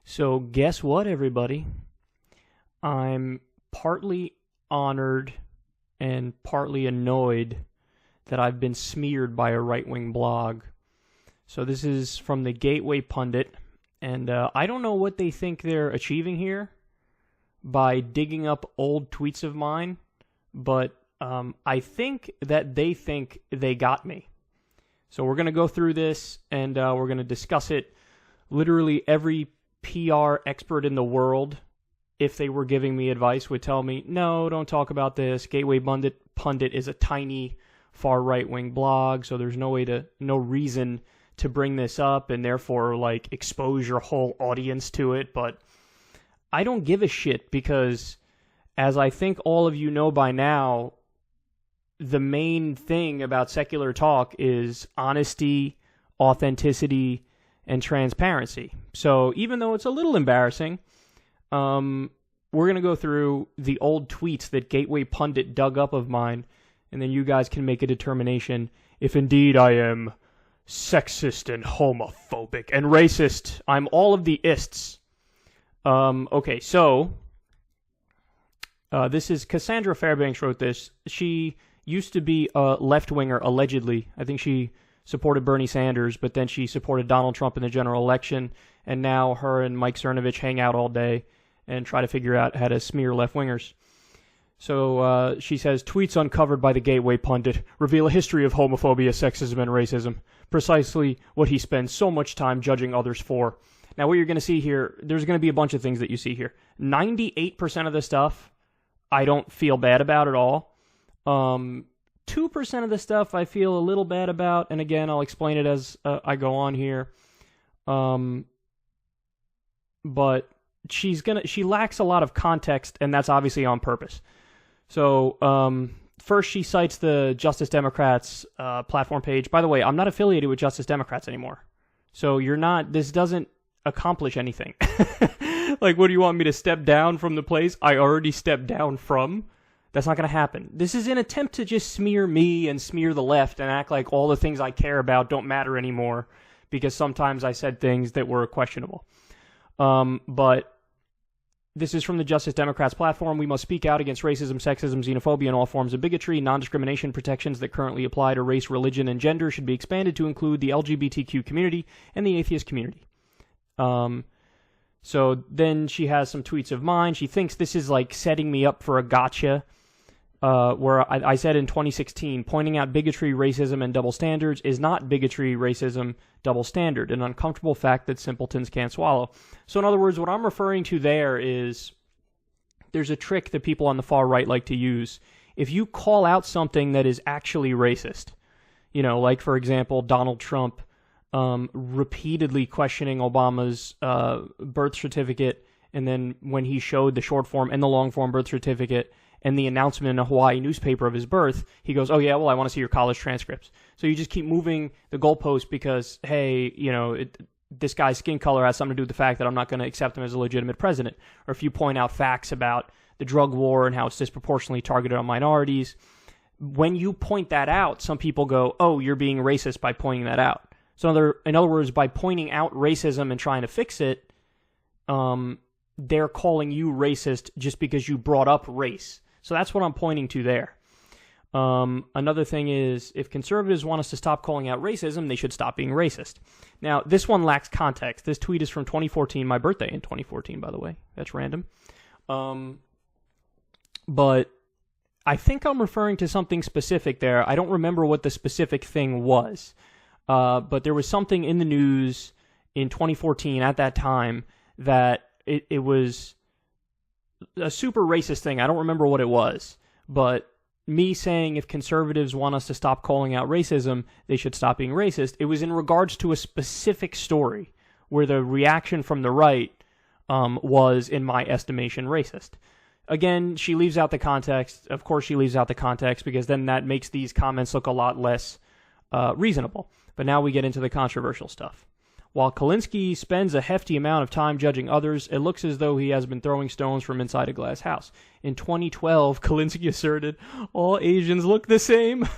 So guess what, everybody? I'm partly honored and partly annoyed that I've been smeared by a right-wing blog. So this is from the Gateway Pundit, and I don't know what they think they're achieving here by digging up old tweets of mine, but I think that they think they got me. So we're going to go through this, and we're going to discuss it. Literally every PR expert in the world, if they were giving me advice, would tell me, no, don't talk about this. Gateway Pundit is a tiny far right-wing blog, so there's no reason to bring this up and therefore expose your whole audience to it. But I don't give a shit because, as I think all of you know by now, the main thing about secular talk is honesty, authenticity, and transparency. So even though it's a little embarrassing, we're going to go through the old tweets that Gateway Pundit dug up of mine, and then you guys can make a determination if indeed I am sexist and homophobic and racist. I'm all of the ists. Okay, so this is Cassandra Fairbanks wrote this. She used to be a left-winger, allegedly. I think she supported Bernie Sanders, but then she supported Donald Trump in the general election, and now her and Mike Cernovich hang out all day and try to figure out how to smear left-wingers. So she says, tweets uncovered by the Gateway Pundit reveal a history of homophobia, sexism, and racism, precisely what he spends so much time judging others for. Now, what you're going to see here, there's going to be a bunch of things that you see here. 98% of the stuff I don't feel bad about at all. 2% of the stuff I feel a little bad about, and again, I'll explain it as I go on here. But she lacks a lot of context, and that's obviously on purpose. So, first she cites the Justice Democrats platform page. By the way, I'm not affiliated with Justice Democrats anymore. So this doesn't accomplish anything. What do you want me to step down from the place I already stepped down from? That's not going to happen. This is an attempt to just smear me and smear the left and act like all the things I care about don't matter anymore because sometimes I said things that were questionable. But this is from the Justice Democrats platform. We must speak out against racism, sexism, xenophobia, and all forms of bigotry. Non-discrimination protections that currently apply to race, religion, and gender should be expanded to include the LGBTQ community and the atheist community. So then she has some tweets of mine. She thinks this is setting me up for a gotcha. Where I said in 2016, pointing out bigotry, racism, and double standards is not bigotry, racism, double standard, an uncomfortable fact that simpletons can't swallow. So in other words, what I'm referring to there is there's a trick that people on the far right like to use. If you call out something that is actually racist, for example, Donald Trump repeatedly questioning Obama's birth certificate, and then when he showed the short form and the long form birth certificate, and the announcement in a Hawaii newspaper of his birth, he goes, oh yeah, well, I want to see your college transcripts. So you just keep moving the goalpost because, hey, this guy's skin color has something to do with the fact that I'm not going to accept him as a legitimate president. Or if you point out facts about the drug war and how it's disproportionately targeted on minorities, when you point that out, some people go, oh, you're being racist by pointing that out. So in other words, by pointing out racism and trying to fix it, they're calling you racist just because you brought up race. So that's what I'm pointing to there. Another thing is, if conservatives want us to stop calling out racism, they should stop being racist. Now, this one lacks context. This tweet is from 2014, my birthday in 2014, by the way. That's random. But I think I'm referring to something specific there. I don't remember what the specific thing was. But there was something in the news in 2014 at that time that it was a super racist thing. I don't remember what it was, but me saying if conservatives want us to stop calling out racism, they should stop being racist. It was in regards to a specific story where the reaction from the right was, in my estimation, racist. Again, she leaves out the context. Of course she leaves out the context because then that makes these comments look a lot less reasonable. But now we get into the controversial stuff. While Kulinski spends a hefty amount of time judging others, it looks as though he has been throwing stones from inside a glass house. In 2012, Kulinski asserted, all Asians look the same.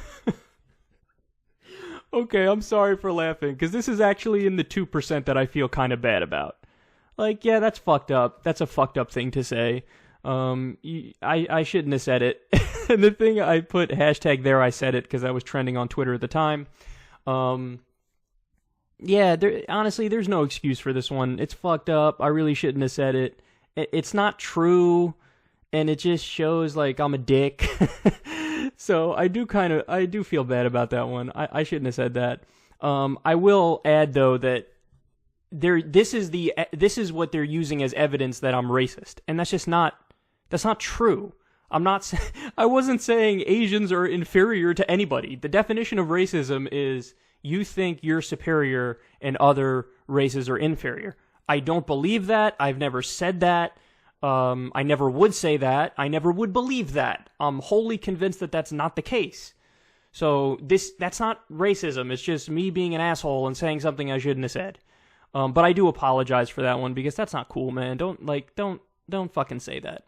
Okay, I'm sorry for laughing, because this is actually in the 2% that I feel kind of bad about. Like, yeah, that's fucked up. That's a fucked up thing to say. I shouldn't have said it. And the thing I put hashtag there, I said it because I was trending on Twitter at the time. Yeah, honestly, there's no excuse for this one. It's fucked up. I really shouldn't have said it. It's not true, and it just shows like I'm a dick. So I do feel bad about that one. I shouldn't have said that. I will add though that this is what they're using as evidence that I'm racist, and that's not true. I wasn't saying Asians are inferior to anybody. The definition of racism is you think you're superior and other races are inferior. I don't believe that. I've never said that. I never would say that. I never would believe that. I'm wholly convinced that that's not the case. So that's not racism. It's just me being an asshole and saying something I shouldn't have said. But I do apologize for that one because that's not cool, man. Don't fucking say that.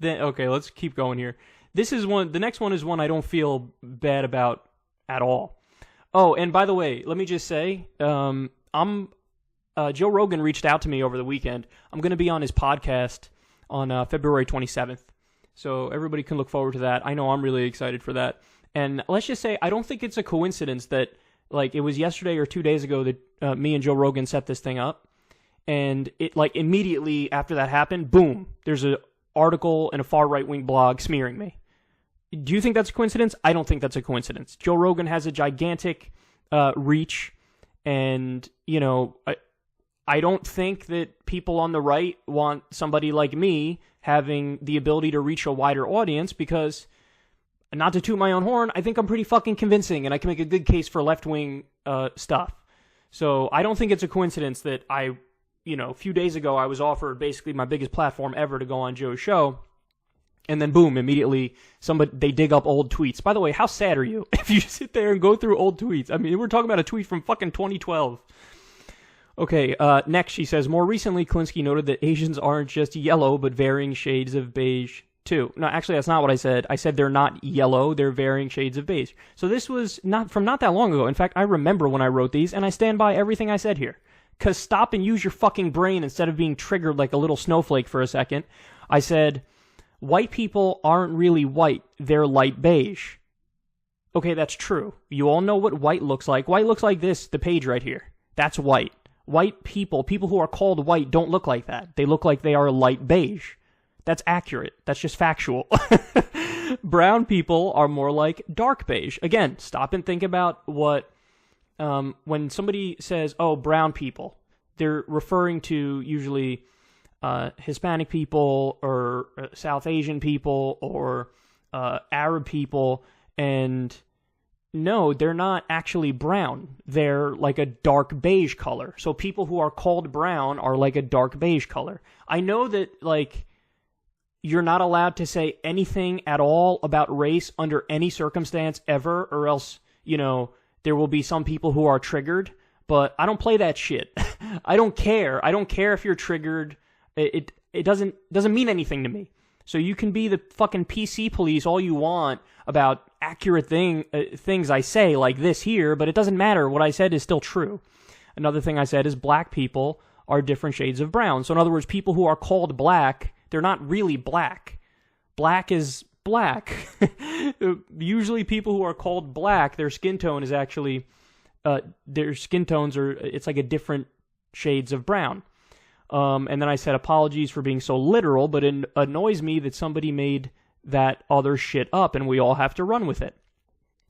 Okay, let's keep going here. The next one is one I don't feel bad about at all. Oh, and by the way, let me just say, Joe Rogan reached out to me over the weekend. I'm going to be on his podcast on February 27th. So everybody can look forward to that. I know I'm really excited for that. And let's just say, I don't think it's a coincidence that, like, it was yesterday or 2 days ago that me and Joe Rogan set this thing up. And it, like, immediately after that happened, boom, there's an article in a far right-wing blog smearing me. Do you think that's a coincidence? I don't think that's a coincidence. Joe Rogan has a gigantic reach, and, you know, I don't think that people on the right want somebody like me having the ability to reach a wider audience because, not to toot my own horn, I think I'm pretty fucking convincing, and I can make a good case for left-wing stuff. So I don't think it's a coincidence that a few days ago I was offered basically my biggest platform ever to go on Joe's show. And then boom, immediately they dig up old tweets. By the way, how sad are you if you sit there and go through old tweets? I mean, we're talking about a tweet from fucking 2012. Okay, next she says, more recently, Kulinski noted that Asians aren't just yellow, but varying shades of beige too. No, actually, that's not what I said. I said they're not yellow, they're varying shades of beige. So this was not that long ago. In fact, I remember when I wrote these, and I stand by everything I said here. Because stop and use your fucking brain instead of being triggered like a little snowflake for a second. I said, white people aren't really white, they're light beige. Okay, that's true. You all know what white looks like. White looks like this, the page right here. That's white. White people who are called white don't look like that. They look like they are light beige. That's accurate. That's just factual. Brown people are more like dark beige. Again, stop and think about what, when somebody says, oh, brown people, they're referring to usually Hispanic people or South Asian people or Arab people, and no, they're not actually brown. They're like a dark beige color. So people who are called brown are like a dark beige color. I know that, like, you're not allowed to say anything at all about race under any circumstance ever, or else, you know, there will be some people who are triggered, but I don't play that shit. I don't care. I don't care if you're triggered. It doesn't mean anything to me. So you can be the fucking PC police all you want about accurate things I say like this here, but it doesn't matter. What I said is still true. Another thing I said is black people are different shades of brown. So in other words, people who are called black, they're not really black. Black is black. Usually people who are called black, their skin tone is actually, their skin tones are, it's like a different shades of brown. And then I said, apologies for being so literal, but it annoys me that somebody made that other shit up and we all have to run with it.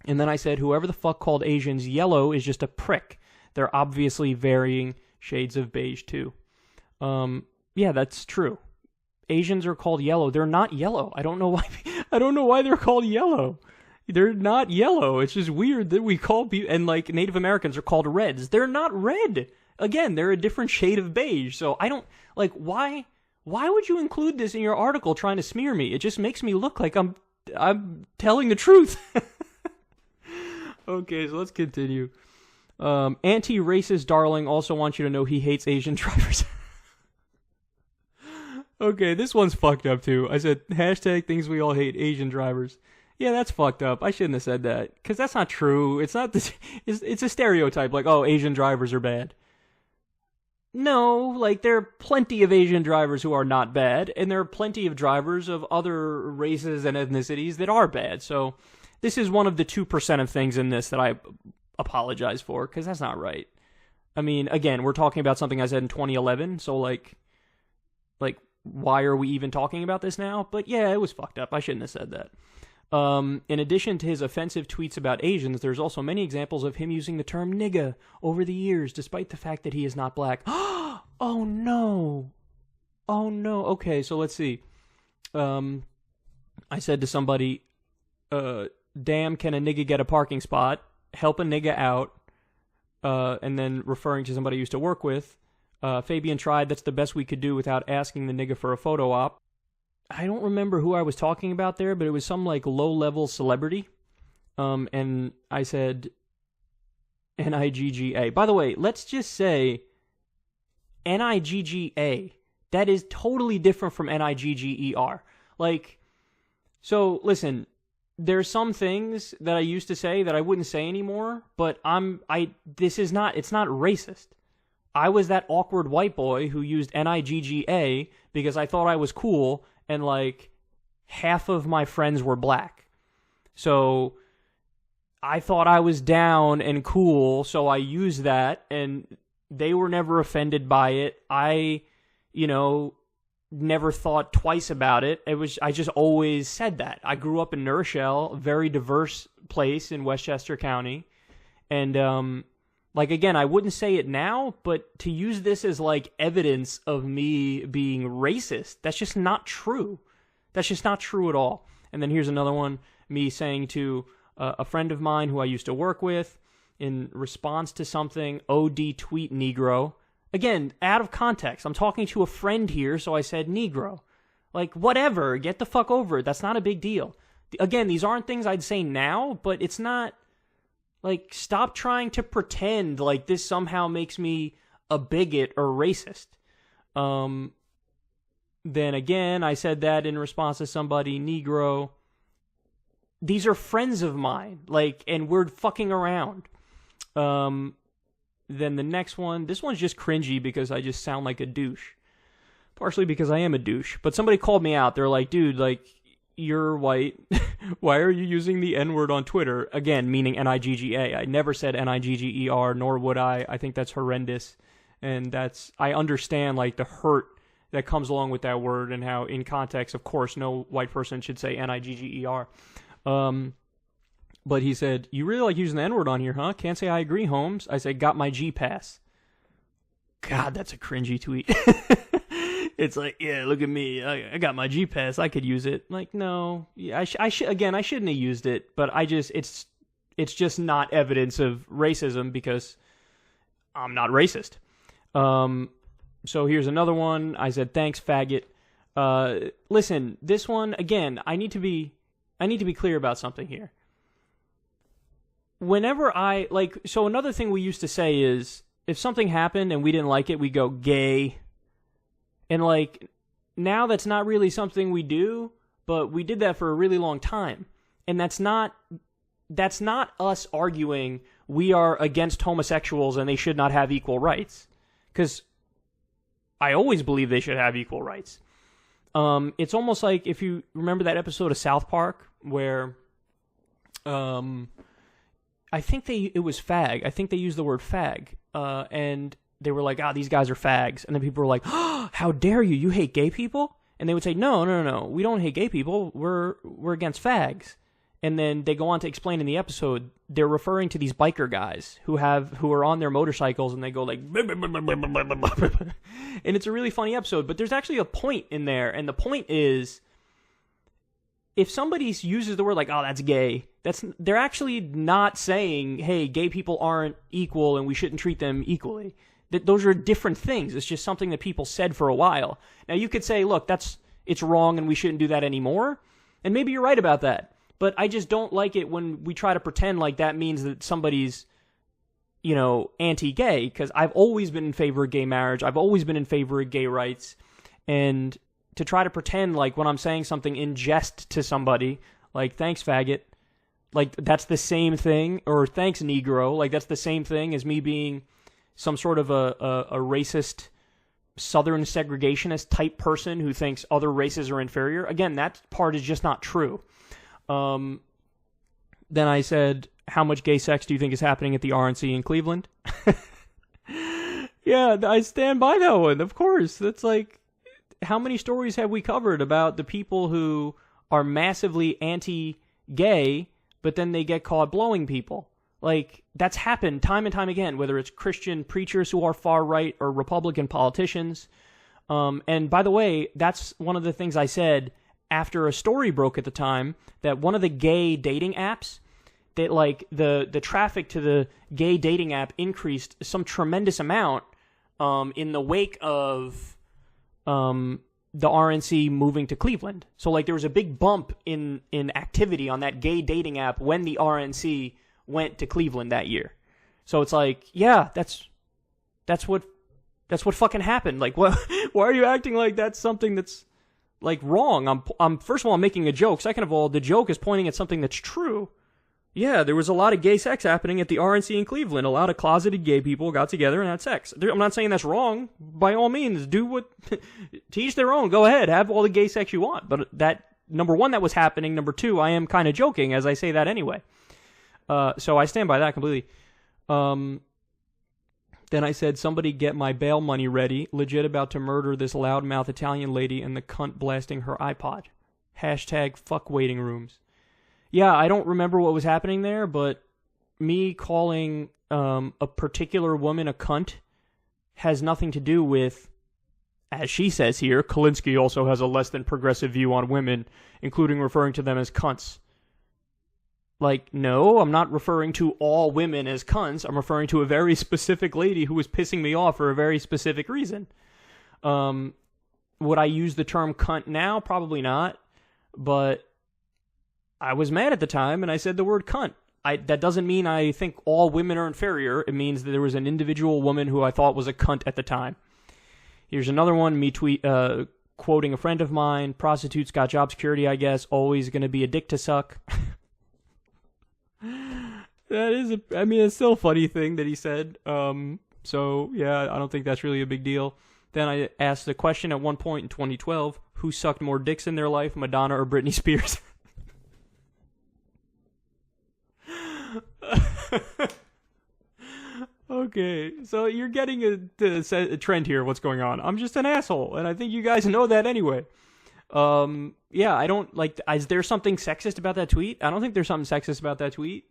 And then I said, whoever the fuck called Asians yellow is just a prick. They're obviously varying shades of beige too. Yeah, that's true. Asians are called yellow. They're not yellow. I don't know why they're called yellow. They're not yellow. It's just weird that we call people, and like Native Americans are called reds. They're not red. Again, they're a different shade of beige. So I don't, like, why would you include this in your article trying to smear me? It just makes me look like I'm telling the truth. Okay, so let's continue. Anti-racist darling also wants you to know he hates Asian drivers. Okay, this one's fucked up too. I said, hashtag things we all hate, Asian drivers. Yeah, that's fucked up. I shouldn't have said that. Because that's not true. It's not this. It's a stereotype. Like, oh, Asian drivers are bad. No, like, there are plenty of Asian drivers who are not bad, and there are plenty of drivers of other races and ethnicities that are bad. So this is one of the 2% of things in this that I apologize for, because that's not right. I mean, again, we're talking about something I said in 2011, so, like, why are we even talking about this now? But yeah, it was fucked up. I shouldn't have said that. In addition to his offensive tweets about Asians, there's also many examples of him using the term nigga over the years, despite the fact that he is not black. Oh no. Oh no. Okay, so let's see. I said to somebody, damn, can a nigga get a parking spot? Help a nigga out. And then referring to somebody I used to work with, Fabian tried, that's the best we could do without asking the nigga for a photo op. I don't remember who I was talking about there, but it was some, like, low-level celebrity. And I said N-I-G-G-A. By the way, let's just say N-I-G-G-A. That is totally different from N-I-G-G-E-R. Like, so, listen, there's some things that I used to say that I wouldn't say anymore, but it's not racist. I was that awkward white boy who used N-I-G-G-A because I thought I was cool, and, like, half of my friends were black. So I thought I was down and cool, so I used that, and they were never offended by it. I, never thought twice about it. I just always said that. I grew up in New Rochelle, a very diverse place in Westchester County, and, like, again, I wouldn't say it now, but to use this as, like, evidence of me being racist, that's just not true. That's just not true at all. And then here's another one, me saying to a friend of mine who I used to work with, in response to something, OD tweet Negro. Again, out of context. I'm talking to a friend here, so I said Negro. Like, whatever, get the fuck over it. That's not a big deal. Again, these aren't things I'd say now, but it's not... Like, stop trying to pretend like this somehow makes me a bigot or racist. Then again, I said that in response to somebody, Negro. These are friends of mine, like, and we're fucking around. Then the next one, this one's just cringy because I just sound like a douche. Partially because I am a douche. But somebody called me out. They're like, dude, like, you're white. Why are you using the N-word on Twitter? Again, meaning N-I-G-G-A. I never said N-I-G-G-E-R, nor would I. I think that's horrendous. And I understand, like, the hurt that comes along with that word and how, in context, of course, no white person should say N-I-G-G-E-R. But he said, you really like using the N-word on here, huh? Can't say I agree, Holmes. I said, got my G-Pass. God, that's a cringy tweet. It's like, yeah, look at me. I got my G-Pass. I could use it. Like, no. Yeah, I shouldn't have used it, but it's just not evidence of racism because I'm not racist. So here's another one. I said, thanks, faggot. Listen, this one, again, I need to be clear about something here. Whenever so another thing we used to say is, if something happened and we didn't like it, we go gay. And, like, now that's not really something we do, but we did that for a really long time. And that's not us arguing we are against homosexuals and they should not have equal rights. Because I always believe they should have equal rights. It's almost like, if you remember that episode of South Park where I think it was fag. I think they used the word fag. And they were like, these guys are fags. And then people were like, how dare you? You hate gay people? And they would say, no. We don't hate gay people. We're against fags. And then they go on to explain in the episode, they're referring to these biker guys who are on their motorcycles and they go like, and it's a really funny episode. But there's actually a point in there. And the point is, if somebody uses the word like, that's gay, they're actually not saying, hey, gay people aren't equal and we shouldn't treat them equally. Those are different things. It's just something that people said for a while. Now, you could say, look, it's wrong and we shouldn't do that anymore. And maybe you're right about that. But I just don't like it when we try to pretend like that means that somebody's, anti-gay. Because I've always been in favor of gay marriage. I've always been in favor of gay rights. And to try to pretend like when I'm saying something in jest to somebody, like, thanks, faggot, like, that's the same thing. Or thanks, Negro. Like, that's the same thing as me being some sort of a racist Southern segregationist type person who thinks other races are inferior. Again, that part is just not true. Then I said, how much gay sex do you think is happening at the RNC in Cleveland? Yeah, I stand by that one, of course. That's like, how many stories have we covered about the people who are massively anti-gay, but then they get caught blowing people? Like, that's happened time and time again, whether it's Christian preachers who are far right or Republican politicians. And by the way, that's one of the things I said after a story broke at the time, that one of the gay dating apps, that like the traffic to the gay dating app increased some tremendous amount in the wake of the RNC moving to Cleveland. So like there was a big bump in activity on that gay dating app when the RNC went to Cleveland that year. So it's like, yeah, that's what fucking happened. Like, what? Why are you acting like that's something that's like wrong? I'm first of all, I'm making a joke. Second of all, the joke is pointing at something that's true. Yeah, there was a lot of gay sex happening at the RNC in Cleveland. A lot of closeted gay people got together and had sex. I'm not saying that's wrong. By all means, do what, teach their own. Go ahead, have all the gay sex you want. But that, number one, that was happening. Number two, I am kind of joking as I say that anyway. So I stand by that completely. Then I said, somebody get my bail money ready. Legit about to murder this loudmouth Italian lady and the cunt blasting her iPod. Hashtag fuck waiting rooms. Yeah, I don't remember what was happening there, but me calling a particular woman a cunt has nothing to do with, as she says here, Kulinski also has a less than progressive view on women, including referring to them as cunts. Like, no, I'm not referring to all women as cunts. I'm referring to a very specific lady who was pissing me off for a very specific reason. Would I use the term cunt now? Probably not. But I was mad at the time, and I said the word cunt. That doesn't mean I think all women are inferior. It means that there was an individual woman who I thought was a cunt at the time. Here's another one, me quoting a friend of mine. Prostitutes got job security, I guess. Always going to be a dick to suck. That is, it's still a funny thing that he said. So, yeah, I don't think that's really a big deal. Then I asked the question at one point in 2012, who sucked more dicks in their life, Madonna or Britney Spears? Okay, so you're getting a trend here, what's going on. I'm just an asshole, and I think you guys know that anyway. Yeah, I don't, like, is there something sexist about that tweet? I don't think there's something sexist about that tweet.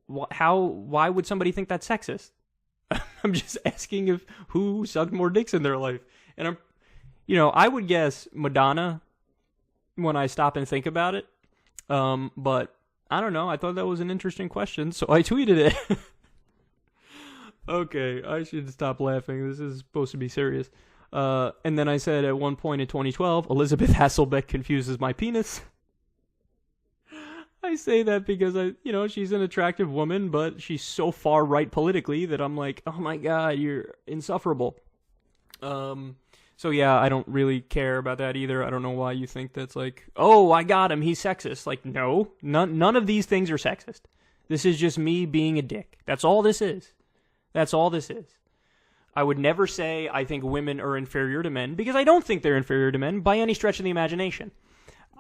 Why would somebody think that's sexist? I'm just asking who sucked more dicks in their life. And I would guess Madonna when I stop and think about it. But I don't know. I thought that was an interesting question, so I tweeted it. Okay, I should stop laughing. This is supposed to be serious. And then I said at one point in 2012, Elizabeth Hasselbeck confuses my penis. I say that because she's an attractive woman, but she's so far right politically that I'm like, oh my God, you're insufferable. So yeah, I don't really care about that either. I don't know why you think that's like, oh, I got him, he's sexist. Like, no, none of these things are sexist. This is just me being a dick. That's all this is. That's all this is. I would never say I think women are inferior to men, because I don't think they're inferior to men by any stretch of the imagination.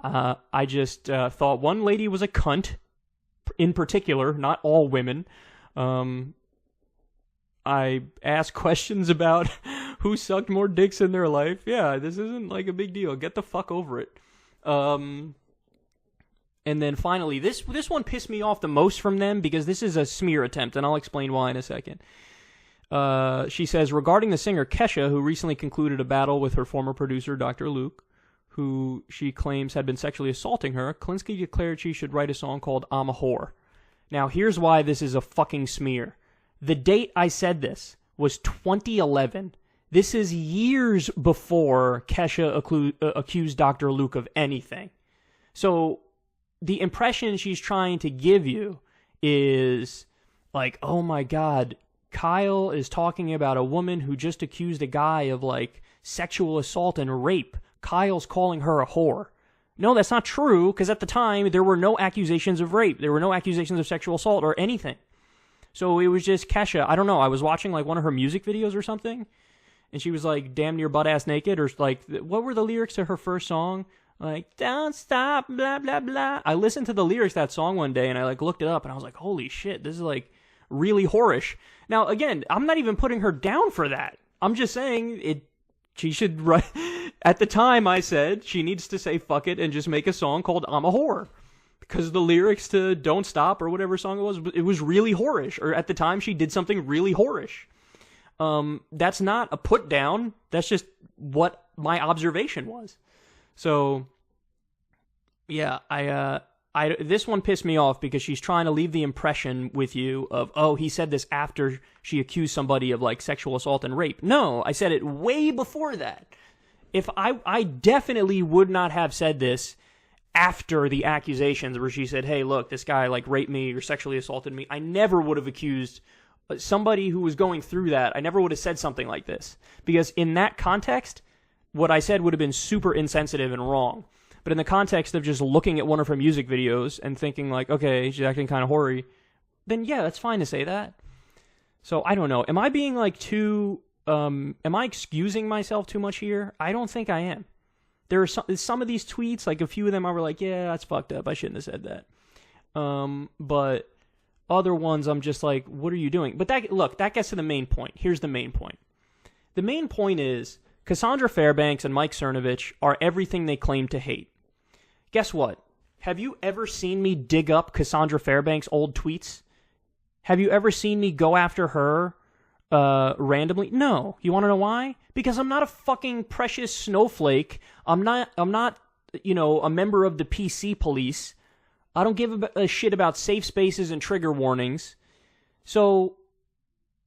I just thought one lady was a cunt, in particular, not all women. I asked questions about who sucked more dicks in their life. Yeah, this isn't like a big deal. Get the fuck over it. And then finally, this one pissed me off the most from them, because this is a smear attempt, and I'll explain why in a second. She says, regarding the singer Kesha, who recently concluded a battle with her former producer, Dr. Luke, who she claims had been sexually assaulting her, Kulinski declared she should write a song called I'm a Whore. Now, here's why this is a fucking smear. The date I said this was 2011. This is years before Kesha accused Dr. Luke of anything. So the impression she's trying to give you is like, oh my God, Kyle is talking about a woman who just accused a guy of like sexual assault and rape. Kyle's calling her a whore. No, that's not true, because at the time there were no accusations of rape. There were no accusations of sexual assault or anything. So it was just Kesha. I don't know. I was watching like one of her music videos or something, and she was like damn near butt ass naked, or like what were the lyrics to her first song? Like don't stop, blah blah blah. I listened to the lyrics to that song one day, and I like looked it up, and I was like, holy shit, this is like really whorish. Now again, I'm not even putting her down for that. I'm just saying it. She should write. At the time, I said she needs to say fuck it and just make a song called "I'm a Whore," because the lyrics to "Don't Stop" or whatever song it was really whorish. Or at the time, she did something really whorish. That's not a put down. That's just what my observation was. So, yeah, this one pissed me off because she's trying to leave the impression with you of, oh, he said this after she accused somebody of like sexual assault and rape. No, I said it way before that. If I definitely would not have said this after the accusations where she said, hey, look, this guy like raped me or sexually assaulted me. I never would have accused somebody who was going through that. I never would have said something like this, because in that context, what I said would have been super insensitive and wrong. But in the context of just looking at one of her music videos and thinking like, okay, she's acting kind of hoary, then yeah, that's fine to say that. So I don't know. Am I being like too, am I excusing myself too much here? I don't think I am. There are some of these tweets, like a few of them I were like, yeah, that's fucked up. I shouldn't have said that. But other ones I'm just like, what are you doing? But that gets to the main point. Here's the main point. The main point is Cassandra Fairbanks and Mike Cernovich are everything they claim to hate. Guess what? Have you ever seen me dig up Cassandra Fairbanks' old tweets? Have you ever seen me go after her randomly? No. You want to know why? Because I'm not a fucking precious snowflake. I'm not, a member of the PC police. I don't give a shit about safe spaces and trigger warnings. So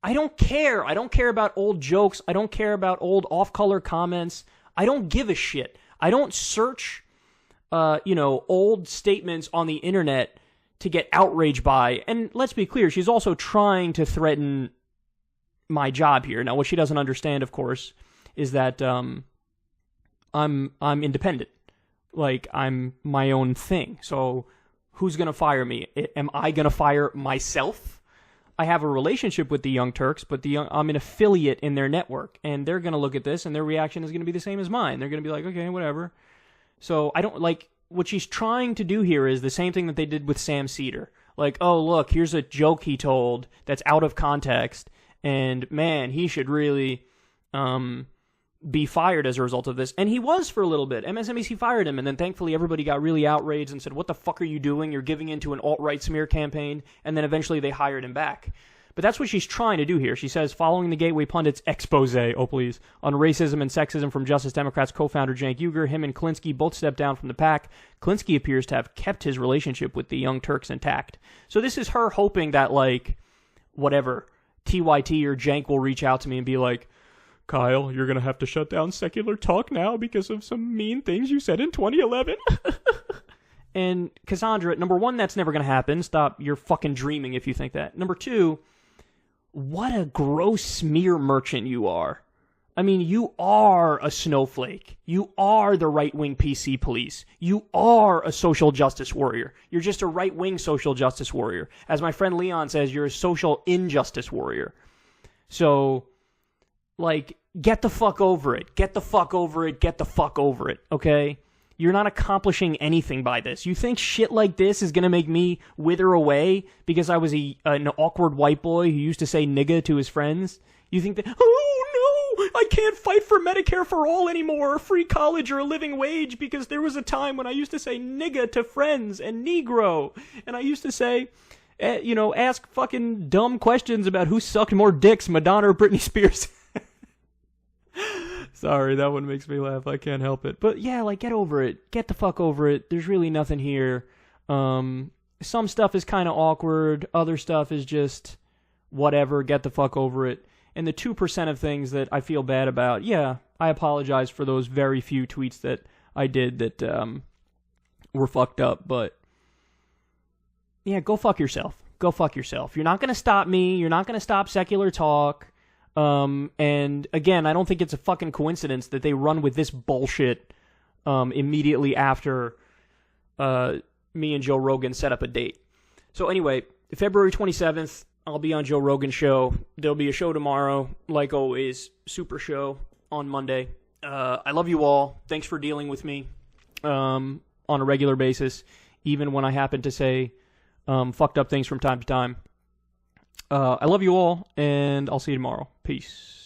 I don't care. I don't care about old jokes. I don't care about old off-color comments. I don't give a shit. I don't search old statements on the internet to get outraged by. And let's be clear, she's also trying to threaten my job here. Now, what she doesn't understand, of course, is that I'm independent. Like, I'm my own thing. So who's going to fire me? Am I going to fire myself? I have a relationship with the Young Turks, but I'm an affiliate in their network, and they're going to look at this, and their reaction is going to be the same as mine. They're going to be like, okay, whatever. So I don't like what she's trying to do here is the same thing that they did with Sam Cedar. Like, oh, look, here's a joke he told that's out of context, and man, he should really be fired as a result of this. And he was for a little bit. MSNBC fired him, and then thankfully everybody got really outraged and said, what the fuck are you doing? You're giving into an alt-right smear campaign. And then eventually they hired him back. But that's what she's trying to do here. She says, following the Gateway Pundit's expose, oh please, on racism and sexism from Justice Democrats co-founder Cenk Uygur, him and Kulinski both stepped down from the pack. Kulinski appears to have kept his relationship with the Young Turks intact. So this is her hoping that, like, whatever, TYT or Cenk will reach out to me and be like, Kyle, you're going to have to shut down secular talk now because of some mean things you said in 2011. And Cassandra, number one, that's never going to happen. Stop. You're fucking dreaming if you think that. Number two, what a gross smear merchant you are. I mean, you are a snowflake. You are the right-wing PC police. You are a social justice warrior. You're just a right-wing social justice warrior. As my friend Leon says, you're a social injustice warrior. So, like, get the fuck over it. Get the fuck over it. Get the fuck over it, okay? You're not accomplishing anything by this. You think shit like this is going to make me wither away because I was an awkward white boy who used to say nigga to his friends? You think that, oh no, I can't fight for Medicare for all anymore, or free college, or a living wage, because there was a time when I used to say nigga to friends and negro. And I used to say, ask fucking dumb questions about who sucked more dicks, Madonna or Britney Spears. Sorry, that one makes me laugh. I can't help it. But yeah, like, get over it. Get the fuck over it. There's really nothing here. Some stuff is kind of awkward. Other stuff is just whatever. Get the fuck over it. And the 2% of things that I feel bad about, yeah, I apologize for those very few tweets that I did that were fucked up. But yeah, go fuck yourself. Go fuck yourself. You're not going to stop me. You're not going to stop secular talk. And again, I don't think it's a fucking coincidence that they run with this bullshit immediately after me and Joe Rogan set up a date. So anyway, February 27th, I'll be on Joe Rogan's show. There'll be a show tomorrow, like always. Super show on Monday. I love you all. Thanks for dealing with me on a regular basis, even when I happen to say fucked up things from time to time. I love you all, and I'll see you tomorrow. Peace.